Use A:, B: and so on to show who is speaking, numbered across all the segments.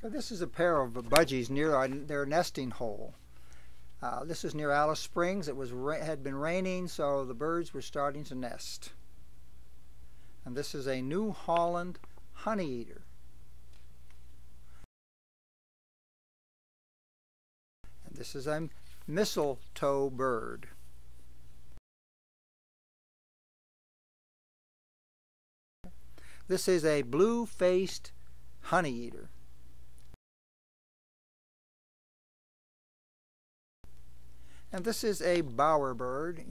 A: This is a pair of budgies near their nesting hole. This is near Alice Springs. It had been raining, so the birds were starting to nest. And this is a New Holland honeyeater. And this is a mistletoe bird. This is a blue-faced honeyeater. And this is a bowerbird.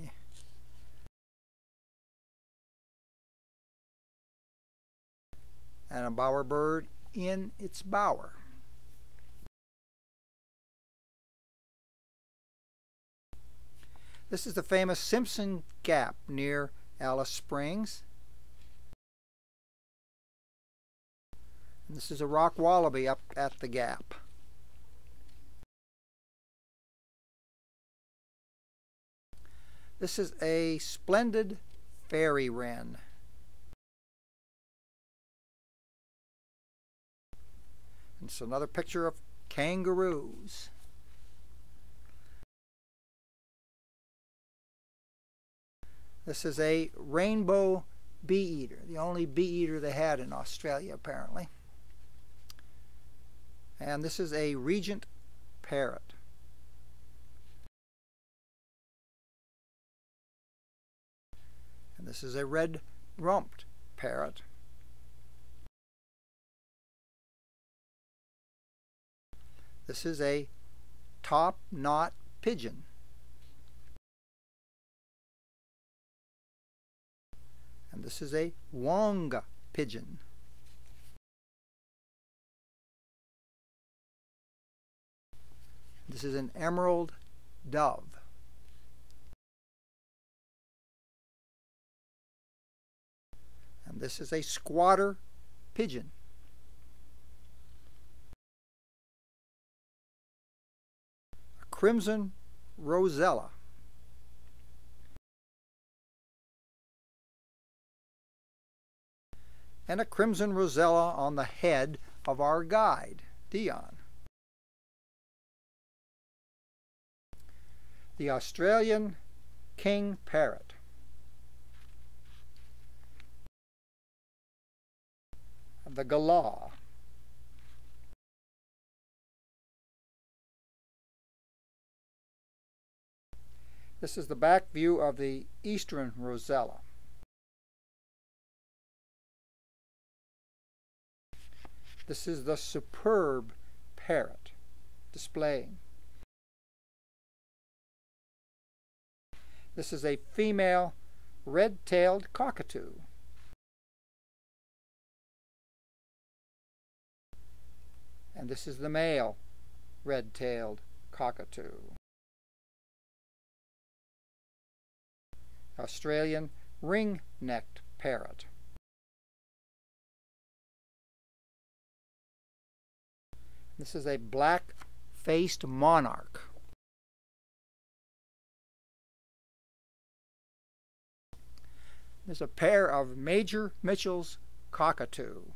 A: And a bowerbird in its bower. This is the famous Simpson Gap near Alice Springs. And this is a rock wallaby up at the gap. This is a splendid fairy wren. And it's another picture of kangaroos. This is a rainbow bee-eater, the only bee-eater they had in Australia apparently. And this is a regent parrot. And this is a red-rumped parrot. This is a top-knot pigeon. And this is a wonga pigeon. This is an emerald dove. And this is a squatter pigeon. A crimson rosella. And a crimson rosella on the head of our guide, Dion. The Australian king parrot. The galah. This is the back view of the eastern rosella. This is the superb parrot displaying. This is a female red-tailed cockatoo. And this is the male red-tailed cockatoo. Australian ring-necked parrot. This is a black-faced monarch. There's a pair of Major Mitchell's cockatoos.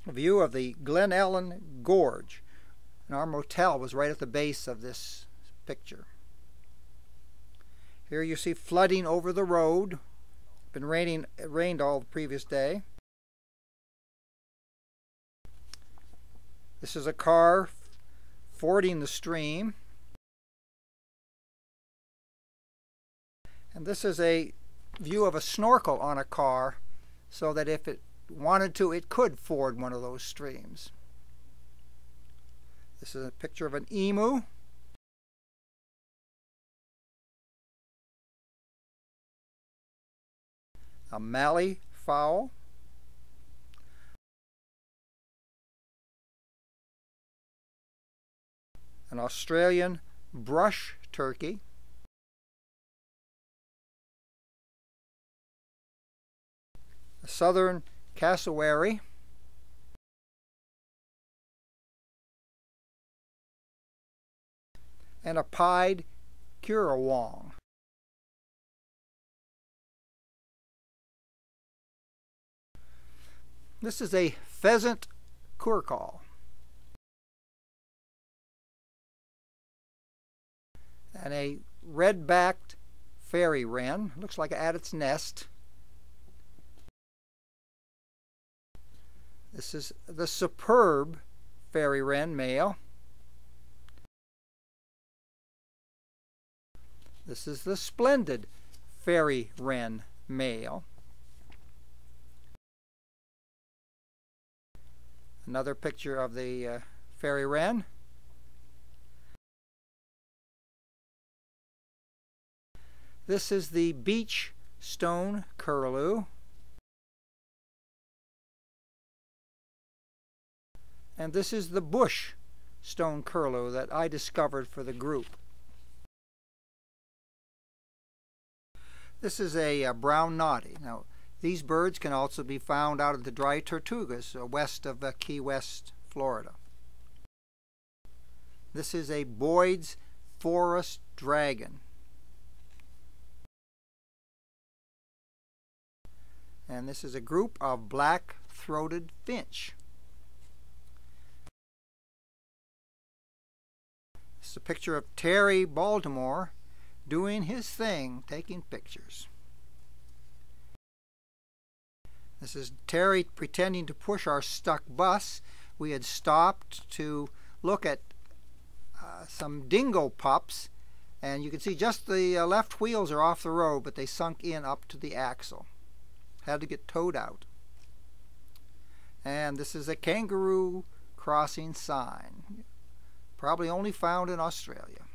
A: A view of the Glen Ellen Gorge. And our motel was right at the base of this picture. Here you see flooding over the road. Been raining, it rained all the previous day. This is a car fording the stream. And this is a view of a snorkel on a car so that if it wanted to, it could ford one of those streams. This is a picture of an emu. A mallee fowl. An Australian brush turkey. A southern cassowary. And a pied currawong. This is a pheasant curcall. And a red-backed fairy wren. Looks like at its nest. This is the superb fairy wren male. This is the splendid fairy wren male. Another picture of the fairy wren. This is the beach stone curlew. And this is the bush stone curlew that I discovered for the group. This is a brown noddy. Now, these birds can also be found out of the dry Tortugas west of Key West, Florida. This is a Boyd's forest dragon. And this is a group of black-throated finch. This is a picture of Terry Baltimore doing his thing, taking pictures. This is Terry pretending to push our stuck bus. We had stopped to look at some dingo pups, and you can see just the left wheels are off the road, but they sunk in up to the axle. Had to get towed out. And this is a kangaroo crossing sign, probably only found in Australia.